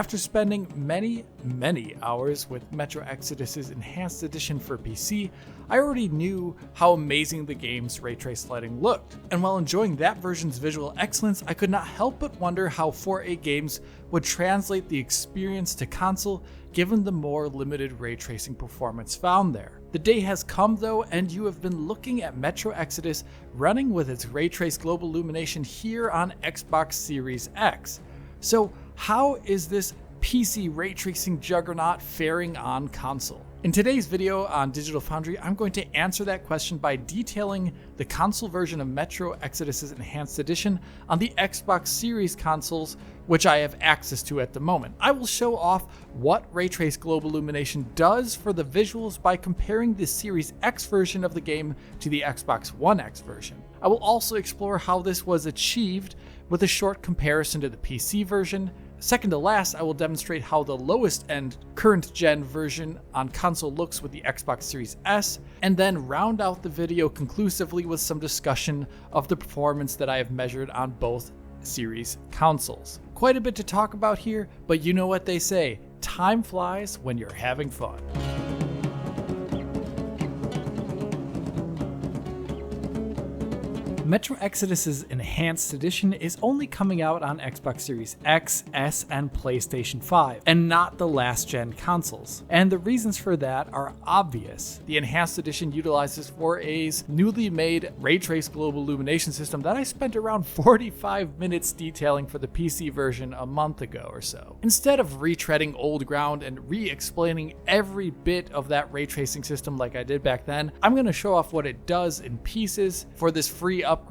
After spending many hours with Metro Exodus's Enhanced Edition for PC, I already knew how amazing the game's ray trace lighting looked. And while enjoying that version's visual excellence, I could not help but wonder how 4A games would translate the experience to console given the more limited ray tracing performance found there. The day has come though, and you have been looking at Metro Exodus running with its ray trace global illumination here on Xbox Series X. So how is this PC ray tracing juggernaut faring on console? In today's video on Digital Foundry, I'm going to answer that question by detailing the console version of Metro Exodus's Enhanced Edition on the Xbox Series consoles, which I have access to at the moment. I will show off what Ray Trace Global Illumination does for the visuals by comparing the Series X version of the game to the Xbox One X version. I will also explore how this was achieved with a short comparison to the PC version. Second to last, I will demonstrate how the lowest end current gen version on console looks with the Xbox Series S, and then round out the video conclusively with some discussion of the performance that I have measured on both series consoles. Quite a bit to talk about here, but you know what they say, time flies when you're having fun. Metro Exodus's Enhanced Edition is only coming out on Xbox Series X, S, and PlayStation 5, and not the last gen consoles. And the reasons for that are obvious. The Enhanced Edition utilizes 4A's newly made Ray Trace Global Illumination system that I spent around 45 minutes detailing for the PC version a month ago or so. Instead of retreading old ground and re-explaining every bit of that ray tracing system like I did back then, I'm going to show off what it does in pieces for this free upgrade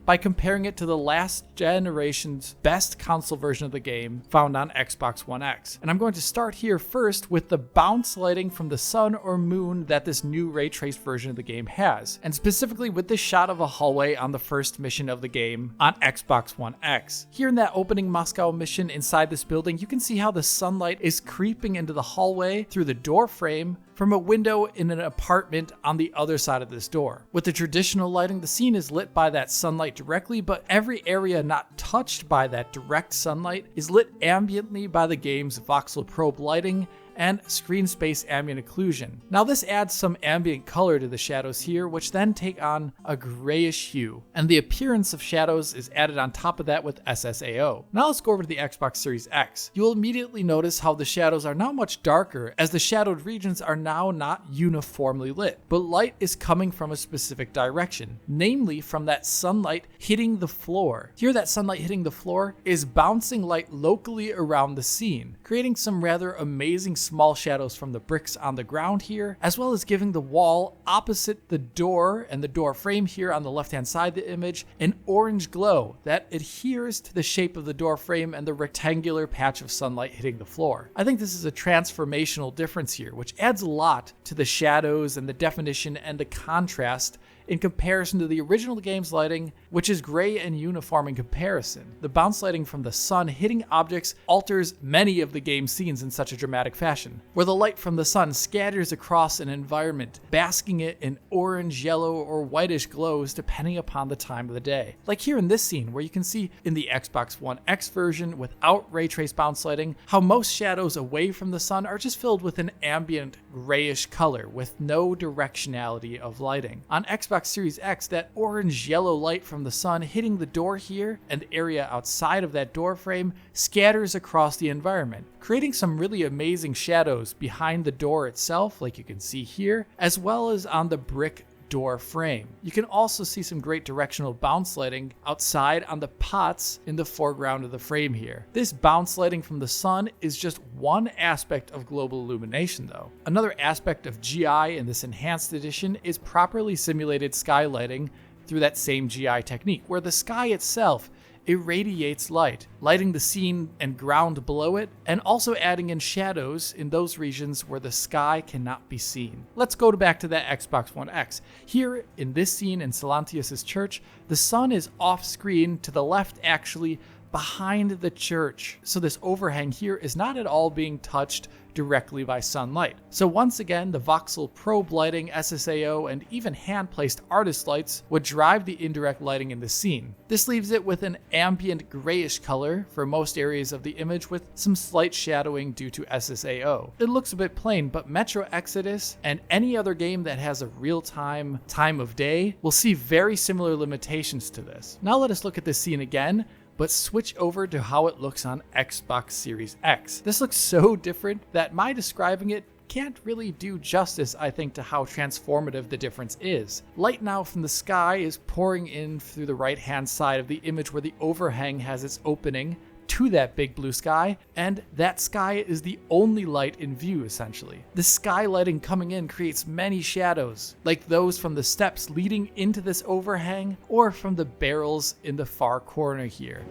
by comparing it to the last generation's best console version of the game found on Xbox One X. And I'm going to start here first with the bounce lighting from the sun or moon that this new ray traced version of the game has, and specifically with this shot of a hallway on the first mission of the game on Xbox One X. Here in that opening Moscow mission inside this building, you can see how the sunlight is creeping into the hallway through the door frame from a window in an apartment on the other side of this door. With the traditional lighting, the scene is lit by that sunlight directly, but every area not touched by that direct sunlight is lit ambiently by the game's voxel probe lighting and screen space ambient occlusion. Now this adds some ambient color to the shadows here, which then take on a grayish hue, and the appearance of shadows is added on top of that with SSAO. Now let's go over to the Xbox Series X. You'll immediately notice how the shadows are now much darker, as the shadowed regions are now not uniformly lit, but light is coming from a specific direction, namely from that sunlight hitting the floor. Here that sunlight hitting the floor is bouncing light locally around the scene, creating some rather amazing small shadows from the bricks on the ground here, as well as giving the wall opposite the door and the door frame here on the left hand side of the image an orange glow that adheres to the shape of the door frame and the rectangular patch of sunlight hitting the floor. I think this is a transformational difference here, which adds a lot to the shadows and the definition and the contrast in comparison to the original game's lighting, which is gray and uniform in comparison. The bounce lighting from the sun hitting objects alters many of the game's scenes in such a dramatic fashion, where the light from the sun scatters across an environment, basking it in orange, yellow, or whitish glows depending upon the time of the day. Like here in this scene, where you can see in the Xbox One X version without ray trace bounce lighting, how most shadows away from the sun are just filled with an ambient grayish color with no directionality of lighting. On Xbox Series X, that orange yellow light from the sun hitting the door here and the area outside of that door frame scatters across the environment, creating some really amazing shadows behind the door itself, like you can see here, as well as on the brick door frame. You can also see some great directional bounce lighting outside on the pots in the foreground of the frame here. This bounce lighting from the sun is just one aspect of global illumination though. Another aspect of GI in this Enhanced Edition is properly simulated sky lighting through that same GI technique, where the sky itself irradiates light, lighting the scene and ground below it, and also adding in shadows in those regions where the sky cannot be seen. Let's go back to that Xbox One X. Here in this scene in Silantius' church, the sun is off screen to the left actually, behind the church. So this overhang here is not at all being touched directly by sunlight. So once again, the voxel probe lighting, SSAO, and even hand-placed artist lights would drive the indirect lighting in the scene. This leaves it with an ambient grayish color for most areas of the image with some slight shadowing due to SSAO. It looks a bit plain, but Metro Exodus and any other game that has a real-time time of day will see very similar limitations to this. Now let us look at this scene again, but switch over to how it looks on Xbox Series X. This looks so different that my describing it can't really do justice, I think, to how transformative the difference is. Light now from the sky is pouring in through the right-hand side of the image where the overhang has its opening to that big blue sky, and that sky is the only light in view essentially. The sky lighting coming in creates many shadows, like those from the steps leading into this overhang or from the barrels in the far corner here.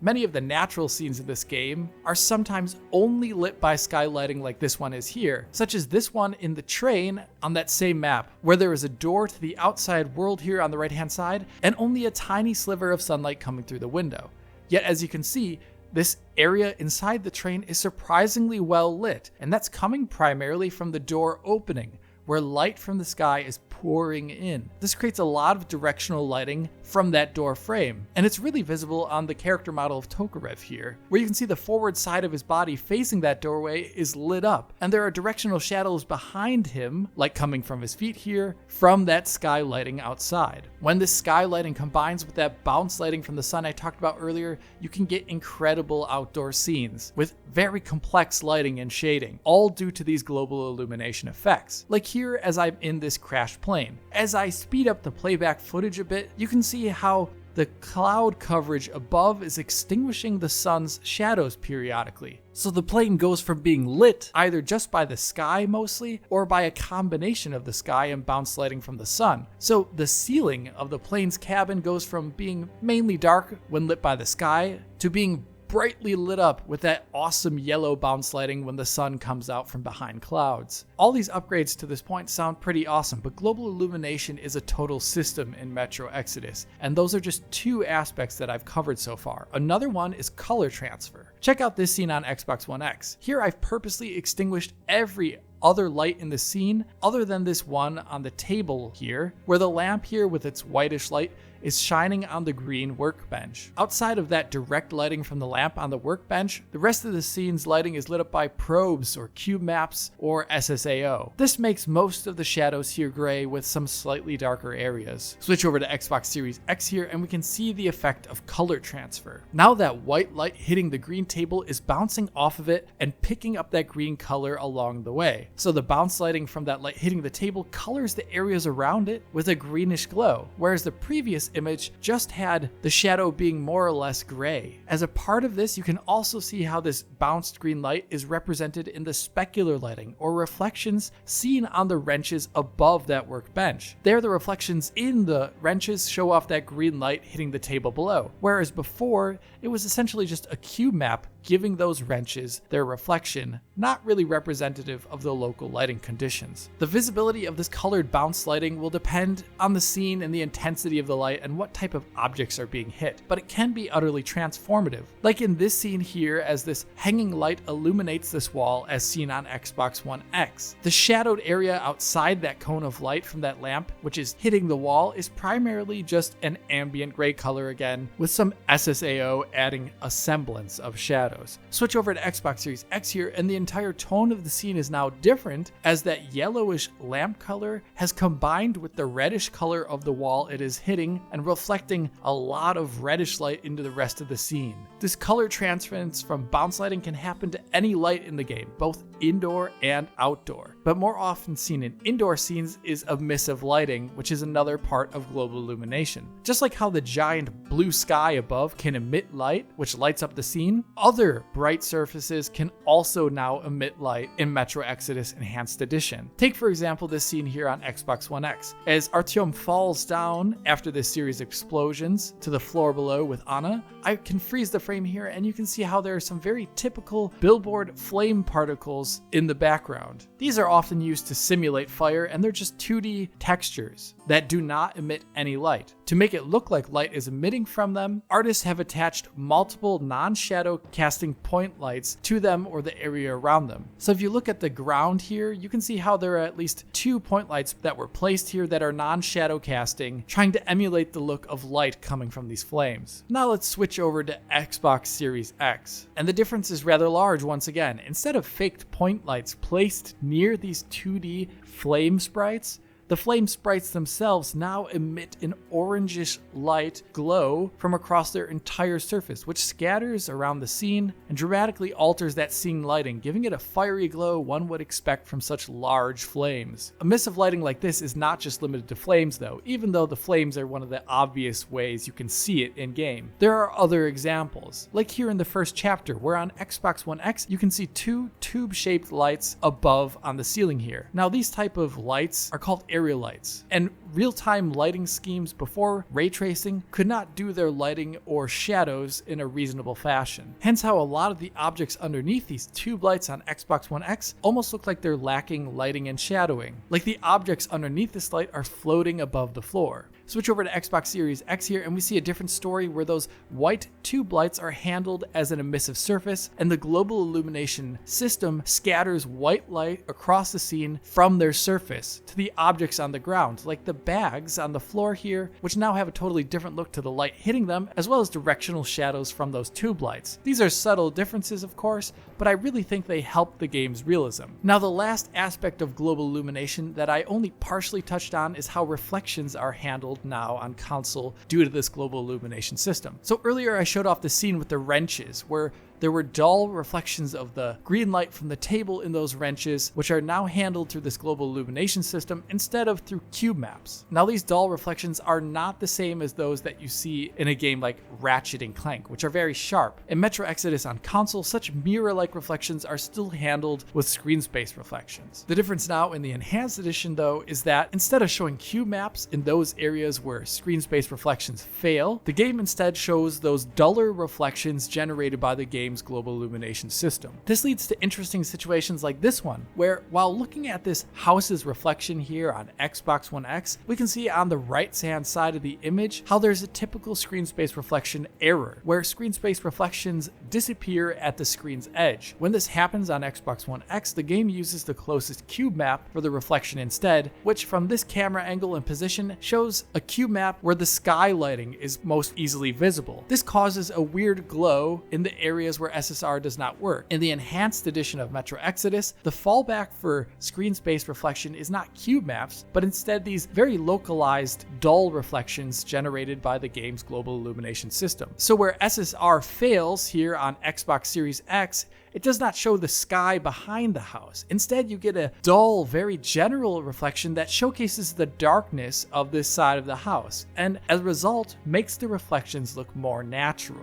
Many of the natural scenes in this game are sometimes only lit by sky lighting like this one is here, such as this one in the train on that same map, where there is a door to the outside world here on the right hand side, and only a tiny sliver of sunlight coming through the window. Yet as you can see, this area inside the train is surprisingly well lit, and that's coming primarily from the door opening, where light from the sky is pouring in. This creates a lot of directional lighting from that door frame, and it's really visible on the character model of Tokarev here, where you can see the forward side of his body facing that doorway is lit up, and there are directional shadows behind him, like coming from his feet here, from that sky lighting outside. When this sky lighting combines with that bounce lighting from the sun I talked about earlier, you can get incredible outdoor scenes with very complex lighting and shading, all due to these global illumination effects. Like here as I'm in this crashed plane. As I speed up the playback footage a bit, you can see how the cloud coverage above is extinguishing the sun's shadows periodically. So the plane goes from being lit either just by the sky mostly, or by a combination of the sky and bounce lighting from the sun. So the ceiling of the plane's cabin goes from being mainly dark when lit by the sky to being brightly lit up with that awesome yellow bounce lighting when the sun comes out from behind clouds. All these upgrades to this point sound pretty awesome, but global illumination is a total system in Metro Exodus, and those are just two aspects that I've covered so far. Another one is color transfer. Check out this scene on Xbox One X. Here I've purposely extinguished every other light in the scene other than this one on the table here, where the lamp here with its whitish light is shining on the green workbench. Outside of that direct lighting from the lamp on the workbench, the rest of the scene's lighting is lit up by probes or cube maps or SSAO. This makes most of the shadows here gray with some slightly darker areas. Switch over to Xbox Series X here and we can see the effect of color transfer. Now that white light hitting the green table is bouncing off of it and picking up that green color along the way. So the bounce lighting from that light hitting the table colors the areas around it with a greenish glow, whereas the previous image just had the shadow being more or less gray. As a part of this, you can also see how this bounced green light is represented in the specular lighting or reflections seen on the wrenches above that workbench. There, the reflections in the wrenches show off that green light hitting the table below, whereas before it was essentially just a cube map giving those wrenches their reflection, not really representative of the local lighting conditions. The visibility of this colored bounce lighting will depend on the scene and the intensity of the light and what type of objects are being hit, but it can be utterly transformative. Like in this scene here, as this hanging light illuminates this wall as seen on Xbox One X. The shadowed area outside that cone of light from that lamp, which is hitting the wall, is primarily just an ambient gray color again, with some SSAO adding a semblance of shadow. Switch over to Xbox Series X here and the entire tone of the scene is now different, as that yellowish lamp color has combined with the reddish color of the wall it is hitting and reflecting a lot of reddish light into the rest of the scene. This color transference from bounce lighting can happen to any light in the game, both indoor and outdoor, but more often seen in indoor scenes is emissive lighting, which is another part of global illumination. Just like how the giant blue sky above can emit light, which lights up the scene, other bright surfaces can also now emit light in Metro Exodus Enhanced Edition. Take for example this scene here on Xbox One X. As Artyom falls down after this series of explosions to the floor below with Anna, I can freeze the frame here and you can see how there are some very typical billboard flame particles bubbles in the background. These are often used to simulate fire, and they're just 2D textures that do not emit any light. To make it look like light is emitting from them, artists have attached multiple non-shadow casting point lights to them or the area around them. So if you look at the ground here, you can see how there are at least 2 point lights that were placed here that are non-shadow casting, trying to emulate the look of light coming from these flames. Now let's switch over to Xbox Series X. And the difference is rather large once again. Instead of faked point lights placed near these 2D flame sprites, the flame sprites themselves now emit an orangish light glow from across their entire surface, which scatters around the scene and dramatically alters that scene lighting, giving it a fiery glow one would expect from such large flames. Emissive lighting like this is not just limited to flames though, even though the flames are one of the obvious ways you can see it in game. There are other examples, like here in the first chapter, where on Xbox One X you can see 2 tube-shaped lights above on the ceiling here. Now these type of lights are called area lights, and real-time lighting schemes before ray tracing could not do their lighting or shadows in a reasonable fashion. Hence how a lot of the objects underneath these tube lights on Xbox One X almost look like they're lacking lighting and shadowing, like the objects underneath this light are floating above the floor. Switch over to Xbox Series X here and we see a different story where those white tube lights are handled as an emissive surface, and the global illumination system scatters white light across the scene from their surface to the objects on the ground, like the bags on the floor here, which now have a totally different look to the light hitting them, as well as directional shadows from those tube lights. These are subtle differences, of course, but I really think they help the game's realism. Now, the last aspect of global illumination that I only partially touched on is how reflections are handled now on console due to this global illumination system. So earlier I showed off the scene with the wrenches, where there were dull reflections of the green light from the table in those wrenches, which are now handled through this global illumination system instead of through cube maps. Now these dull reflections are not the same as those that you see in a game like Ratchet and Clank, which are very sharp. In Metro Exodus on console, such mirror-like reflections are still handled with screen space reflections. The difference now in the Enhanced Edition though is that instead of showing cube maps in those areas where screen space reflections fail, the game instead shows those duller reflections generated by the game's global illumination system. This leads to interesting situations like this one, where while looking at this house's reflection here on Xbox One X, we can see on the right-hand side of the image how there's a typical screen space reflection error, where screen space reflections disappear at the screen's edge. When this happens on Xbox One X, the game uses the closest cube map for the reflection instead, which from this camera angle and position shows a cube map where the sky lighting is most easily visible. This causes a weird glow in the areas where SSR does not work. In the Enhanced Edition of Metro Exodus, the fallback for screen space reflection is not cube maps, but instead these very localized, dull reflections generated by the game's global illumination system. So where SSR fails here on Xbox Series X, it does not show the sky behind the house. Instead, you get a dull, very general reflection that showcases the darkness of this side of the house, and as a result, makes the reflections look more natural.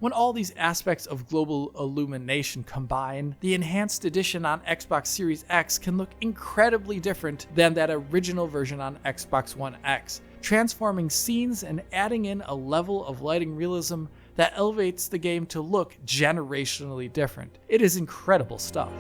When all these aspects of global illumination combine, the Enhanced Edition on Xbox Series X can look incredibly different than that original version on Xbox One X, transforming scenes and adding in a level of lighting realism that elevates the game to look generationally different. It is incredible stuff.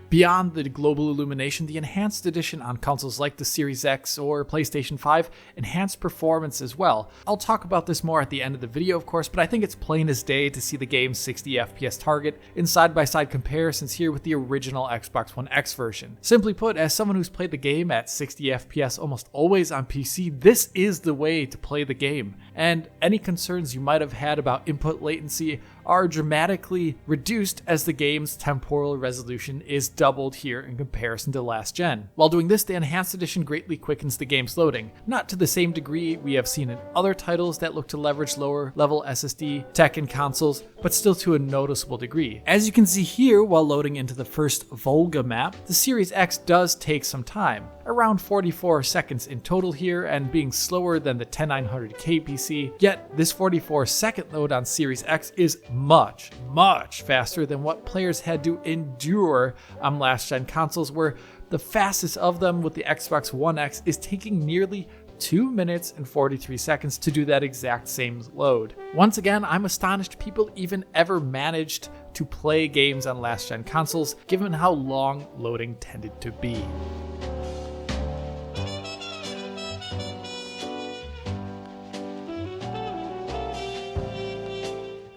Beyond the global illumination, the Enhanced Edition on consoles like the Series X or PlayStation 5 enhanced performance as well. I'll talk about this more at the end of the video, of course, but I think it's plain as day to see the game's 60 FPS target in side-by-side comparisons here with the original Xbox One X version. Simply put, as someone who's played the game at 60 FPS almost always on PC, this is the way to play the game, and any concerns you might have had about input latency are dramatically reduced as the game's temporal resolution is doubled here in comparison to last gen. While doing this, the Enhanced Edition greatly quickens the game's loading, not to the same degree we have seen in other titles that look to leverage lower level SSD tech in consoles, but still to a noticeable degree. As you can see here, while loading into the first Volga map, the Series X does take some time, around 44 seconds in total here, and being slower than the 10900K PC, yet this 44-second load on Series X is much faster than what players had to endure on last gen consoles, where the fastest of them with the Xbox One X is taking nearly 2 minutes and 43 seconds to do that exact same load. Once again, I'm astonished people even ever managed to play games on last-gen consoles, given how long loading tended to be.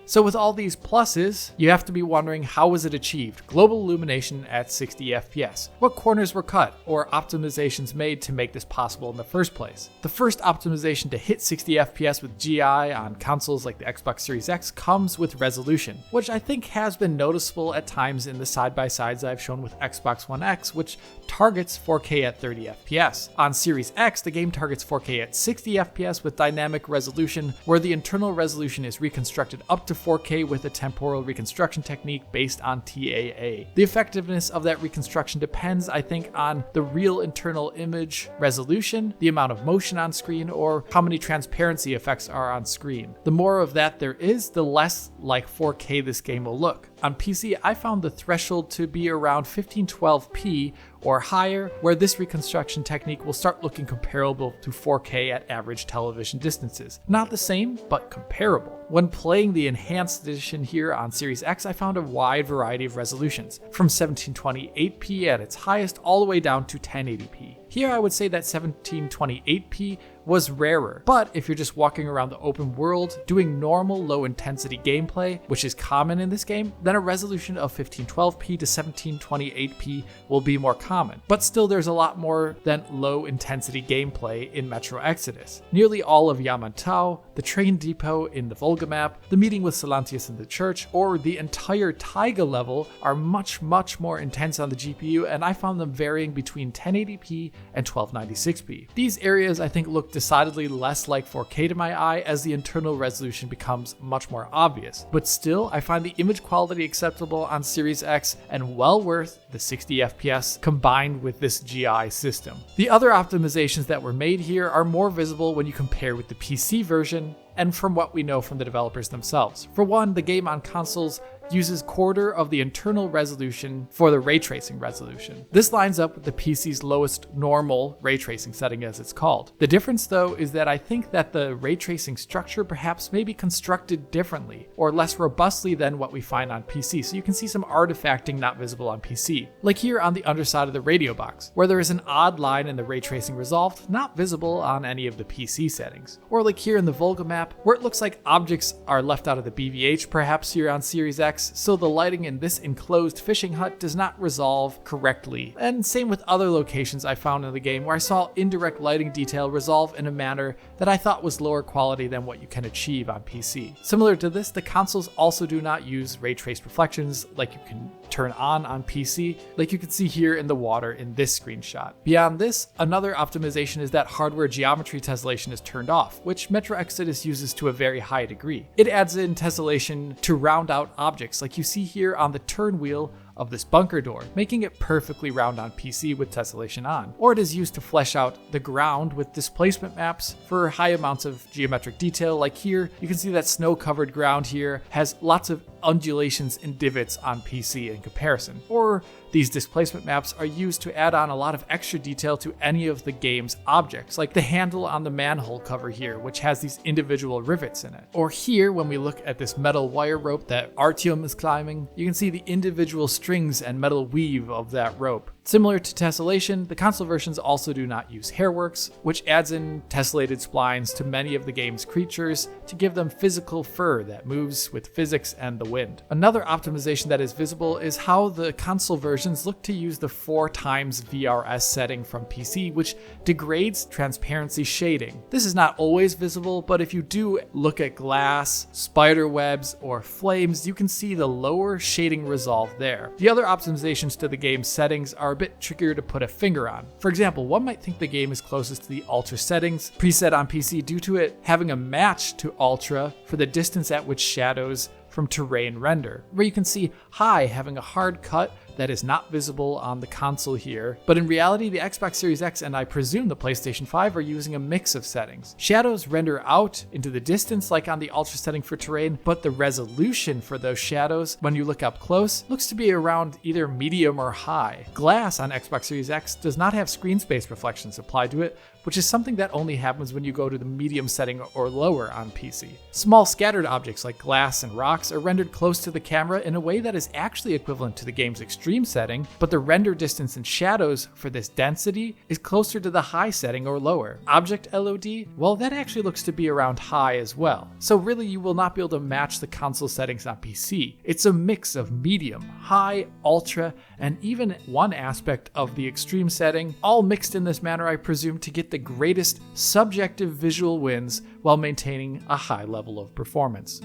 So with all these pluses, you have to be wondering, how was it achieved? Global illumination at 60 FPS. What corners were cut or optimizations made to make this possible in the first place? The first optimization to hit 60 FPS with GI on consoles like the Xbox Series X comes with resolution, which I think has been noticeable at times in the side-by-sides I've shown with Xbox One X, which targets 4K at 30 FPS. On Series X, the game targets 4K at 60 FPS with dynamic resolution, where the internal resolution is reconstructed up to 4K with a temporal reconstruction technique based on TAA. The effectiveness of that reconstruction depends, I think, on the real internal image resolution, the amount of motion on screen, or how many transparency effects are on screen. The more of that there is, the less like 4K this game will look. On PC, I found the threshold to be around 1512p or higher, where this reconstruction technique will start looking comparable to 4K at average television distances. Not the same, but comparable. When playing the enhanced edition here on Series X, I found a wide variety of resolutions, from 1728p at its highest all the way down to 1080p. Here I would say that 1728p was rarer, but if you're just walking around the open world doing normal low intensity gameplay, which is common in this game, then a resolution of 1512p to 1728p will be more common. But still, there's a lot more than low intensity gameplay in Metro Exodus. Nearly all of Yamantau, the train depot in the Volga map, the meeting with Solantius in the church, or the entire Taiga level are much more intense on the GPU, and I found them varying between 1080p and 1296p. These areas I think look decidedly less like 4K to my eye as the internal resolution becomes much more obvious. But still, I find the image quality acceptable on Series X and well worth the 60 FPS combined with this GI system. The other optimizations that were made here are more visible when you compare with the PC version and from what we know from the developers themselves. For one, the game on consoles uses quarter of the internal resolution for the ray tracing resolution. This lines up with the PC's lowest normal ray tracing setting, as it's called. The difference though is that I think that the ray tracing structure perhaps may be constructed differently or less robustly than what we find on PC, so you can see some artifacting not visible on PC. Like here on the underside of the radio box, where there is an odd line in the ray tracing resolved, not visible on any of the PC settings. Or like here in the Volga map, where it looks like objects are left out of the BVH perhaps here on Series X, so the lighting in this enclosed fishing hut does not resolve correctly. And same with other locations I found in the game where I saw indirect lighting detail resolve in a manner that I thought was lower quality than what you can achieve on PC. Similar to this, the consoles also do not use ray traced reflections like you can turn on PC, like you can see here in the water in this screenshot. Beyond this, another optimization is that hardware geometry tessellation is turned off, which Metro Exodus uses to a very high degree. It adds in tessellation to round out objects like you see here on the turn wheel of this bunker door, making it perfectly round on PC with tessellation on. Or it is used to flesh out the ground with displacement maps for high amounts of geometric detail. Like here, you can see that snow-covered ground here has lots of undulations and divots on PC in comparison. Or these displacement maps are used to add on a lot of extra detail to any of the game's objects, like the handle on the manhole cover here, which has these individual rivets in it. Or here, when we look at this metal wire rope that Artyom is climbing, you can see the individual strings and metal weave of that rope. Similar to tessellation, the console versions also do not use hairworks, which adds in tessellated splines to many of the game's creatures to give them physical fur that moves with physics and the wind. Another optimization that is visible is how the console versions look to use the 4x VRS setting from PC, which degrades transparency shading. This is not always visible, but if you do look at glass, spider webs, or flames, you can see the lower shading resolve there. The other optimizations to the game's settings are a bit trickier to put a finger on. For example, one might think the game is closest to the Ultra settings preset on PC due to it having a match to Ultra for the distance at which shadows from terrain render, where you can see High having a hard cut that is not visible on the console here, but in reality the Xbox Series X and I presume the PlayStation 5 are using a mix of settings. Shadows render out into the distance like on the Ultra setting for terrain, but the resolution for those shadows when you look up close looks to be around either medium or high. Glass on Xbox Series X does not have screen space reflections applied to it, which is something that only happens when you go to the medium setting or lower on PC. Small scattered objects like glass and rocks are rendered close to the camera in a way that is actually equivalent to the game's extreme setting, but the render distance and shadows for this density is closer to the high setting or lower. Object LOD, well, that actually looks to be around high as well. So really you will not be able to match the console settings on PC. It's a mix of medium, high, ultra, and even one aspect of the extreme setting, all mixed in this manner I presume to get the greatest subjective visual wins while maintaining a high level of performance.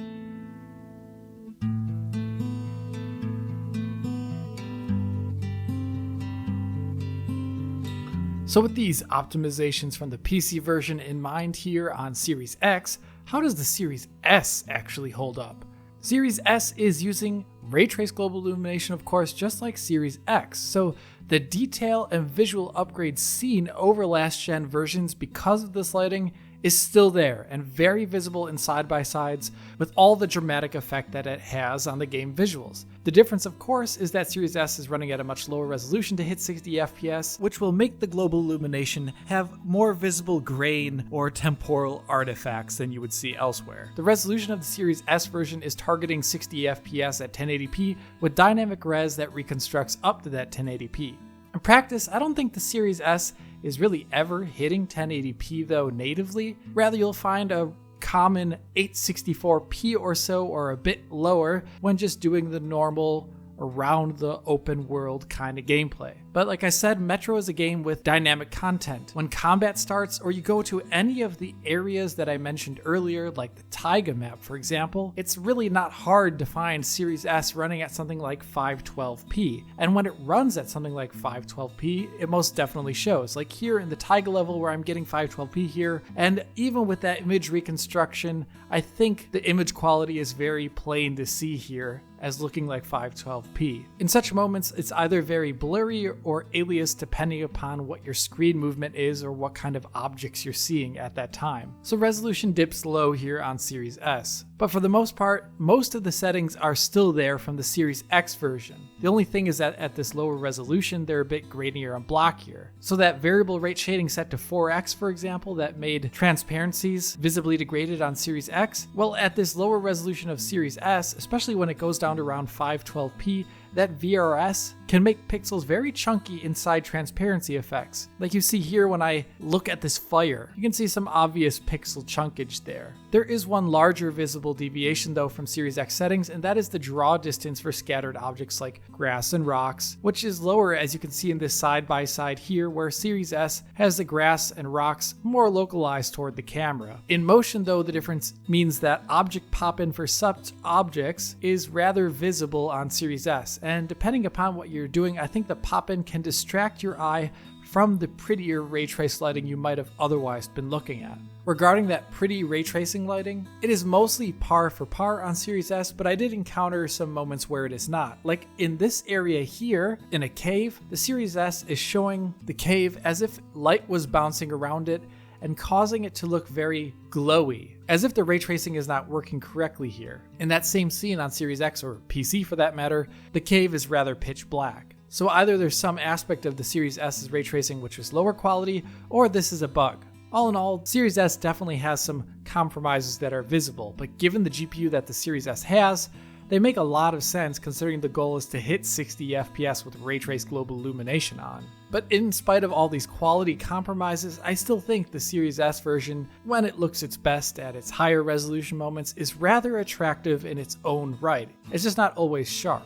So with these optimizations from the PC version in mind here on Series X, how does the Series S actually hold up? Series S is using ray trace global illumination, of course, just like Series X. So the detail and visual upgrades seen over last gen versions because of this lighting is still there and very visible in side-by-sides with all the dramatic effect that it has on the game visuals. The difference, of course, is that Series S is running at a much lower resolution to hit 60 FPS, which will make the global illumination have more visible grain or temporal artifacts than you would see elsewhere. The resolution of the Series S version is targeting 60 FPS at 1080p with dynamic res that reconstructs up to that 1080p. In practice, I don't think the Series S is really ever hitting 1080p though natively. Rather, you'll find a common 864p or so or a bit lower when just doing the normal around the open world kind of gameplay. But like I said, Metro is a game with dynamic content. When combat starts or you go to any of the areas that I mentioned earlier, like the Taiga map for example, it's really not hard to find Series S running at something like 512p. And when it runs at something like 512p, it most definitely shows. Like here in the Taiga level where I'm getting 512p here, and even with that image reconstruction, I think the image quality is very plain to see here as looking like 512p. In such moments, it's either very blurry or aliased depending upon what your screen movement is or what kind of objects you're seeing at that time. So resolution dips low here on Series S. But for the most part, most of the settings are still there from the Series X version. The only thing is that at this lower resolution, they're a bit grainier and blockier. So that variable rate shading set to 4x, for example, that made transparencies visibly degraded on Series X, well, at this lower resolution of Series S, especially when it goes down to around 512p, that VRS can make pixels very chunky inside transparency effects. Like you see here when I look at this fire, you can see some obvious pixel chunkage there. There is one larger visible deviation though from Series X settings, and that is the draw distance for scattered objects like grass and rocks, which is lower as you can see in this side by side here where Series S has the grass and rocks more localized toward the camera. In motion though, the difference means that object pop-in for such objects is rather visible on Series S. And depending upon what you're doing, I think the pop-in can distract your eye from the prettier ray trace lighting you might have otherwise been looking at. Regarding that pretty ray tracing lighting, it is mostly par for par on Series S, but I did encounter some moments where it is not. Like in this area here, in a cave, the Series S is showing the cave as if light was bouncing around it and causing it to look very glowy, as if the ray tracing is not working correctly here. In that same scene on Series X, or PC for that matter, the cave is rather pitch black. So either there's some aspect of the Series S's ray tracing which is lower quality, or this is a bug. All in all, Series S definitely has some compromises that are visible, but given the GPU that the Series S has, they make a lot of sense considering the goal is to hit 60 FPS with ray trace global illumination on. But in spite of all these quality compromises, I still think the Series S version, when it looks its best at its higher resolution moments, is rather attractive in its own right. It's just not always sharp.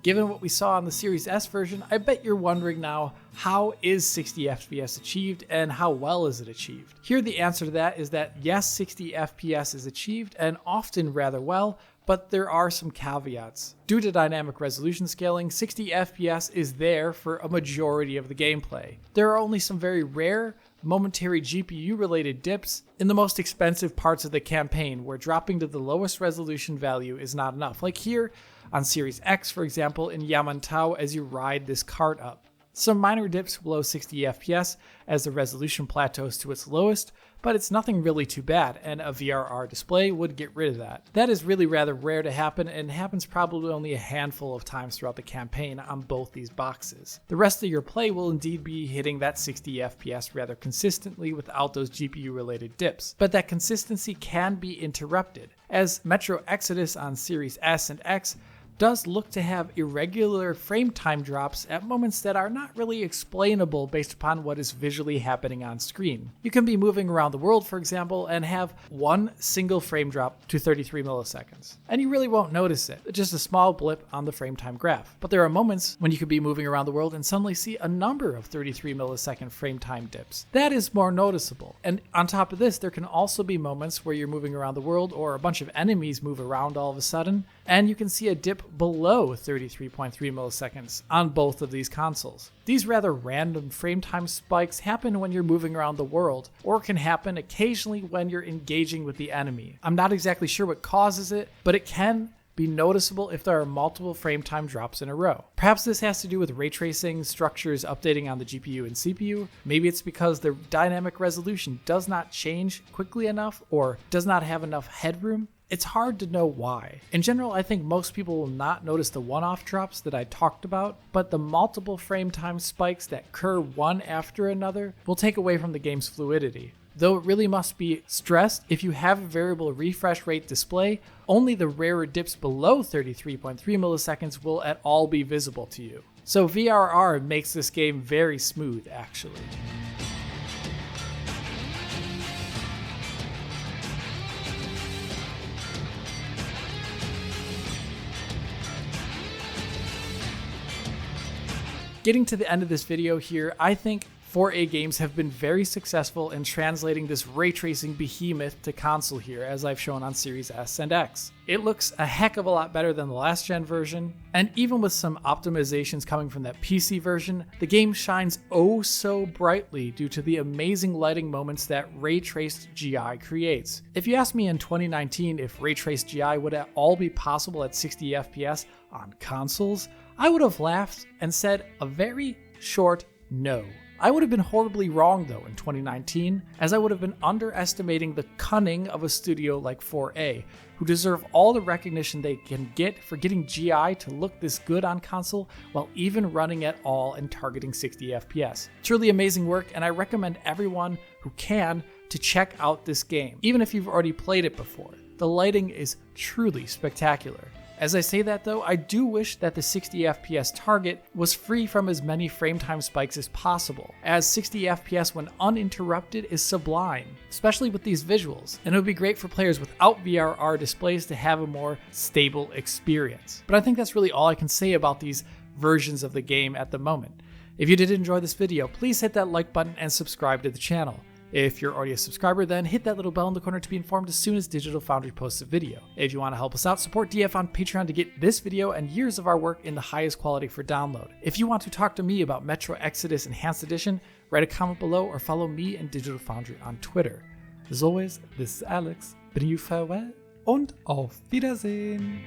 Given what we saw on the Series S version, I bet you're wondering now, how is 60 FPS achieved and how well is it achieved? Here the answer to that is that yes, 60 FPS is achieved and often rather well, but there are some caveats. Due to dynamic resolution scaling, 60 FPS is there for a majority of the gameplay. There are only some very rare, momentary GPU-related dips in the most expensive parts of the campaign, where dropping to the lowest resolution value is not enough, like here on Series X, for example, in Yamantau as you ride this cart up. Some minor dips below 60 FPS as the resolution plateaus to its lowest, but it's nothing really too bad, and a VRR display would get rid of that. That is really rather rare to happen, and happens probably only a handful of times throughout the campaign on both these boxes. The rest of your play will indeed be hitting that 60 FPS rather consistently without those GPU-related dips, but that consistency can be interrupted, as Metro Exodus on Series S and X does look to have irregular frame time drops at moments that are not really explainable based upon what is visually happening on screen. You can be moving around the world, for example, and have one single frame drop to 33 milliseconds, and you really won't notice it, just a small blip on the frame time graph. But there are moments when you could be moving around the world and suddenly see a number of 33 millisecond frame time dips. That is more noticeable. And on top of this, there can also be moments where you're moving around the world or a bunch of enemies move around all of a sudden, and you can see a dip below 33.3 milliseconds on both of these consoles. These rather random frame time spikes happen when you're moving around the world, or can happen occasionally when you're engaging with the enemy. I'm not exactly sure what causes it, but it can be noticeable if there are multiple frame time drops in a row. Perhaps this has to do with ray tracing structures updating on the GPU and CPU. Maybe it's because the dynamic resolution does not change quickly enough or does not have enough headroom. It's hard to know why. In general, I think most people will not notice the one-off drops that I talked about, but the multiple frame time spikes that occur one after another will take away from the game's fluidity. Though it really must be stressed, if you have a variable refresh rate display, only the rarer dips below 33.3 milliseconds will at all be visible to you. So VRR makes this game very smooth, actually. Getting to the end of this video here, I think 4A Games have been very successful in translating this ray tracing behemoth to console here, as I've shown on Series S and X. It looks a heck of a lot better than the last gen version, and even with some optimizations coming from that PC version, the game shines oh so brightly due to the amazing lighting moments that ray traced GI creates. If you asked me in 2019 if ray traced GI would at all be possible at 60 FPS on consoles, I would have laughed and said a very short no. I would have been horribly wrong though in 2019, as I would have been underestimating the cunning of a studio like 4A, who deserve all the recognition they can get for getting GI to look this good on console while even running at all and targeting 60 FPS. Truly amazing work, and I recommend everyone who can to check out this game, even if you've already played it before. The lighting is truly spectacular. As I say that though, I do wish that the 60 FPS target was free from as many frame time spikes as possible, as 60 FPS when uninterrupted is sublime, especially with these visuals, and it would be great for players without VRR displays to have a more stable experience. But I think that's really all I can say about these versions of the game at the moment. If you did enjoy this video, please hit that like button and subscribe to the channel. If you're already a subscriber, then hit that little bell in the corner to be informed as soon as Digital Foundry posts a video. If you want to help us out, support DF on Patreon to get this video and years of our work in the highest quality for download. If you want to talk to me about Metro Exodus Enhanced Edition, write a comment below or follow me and Digital Foundry on Twitter. As always, this is Alex, bidding you farewell und auf Wiedersehen.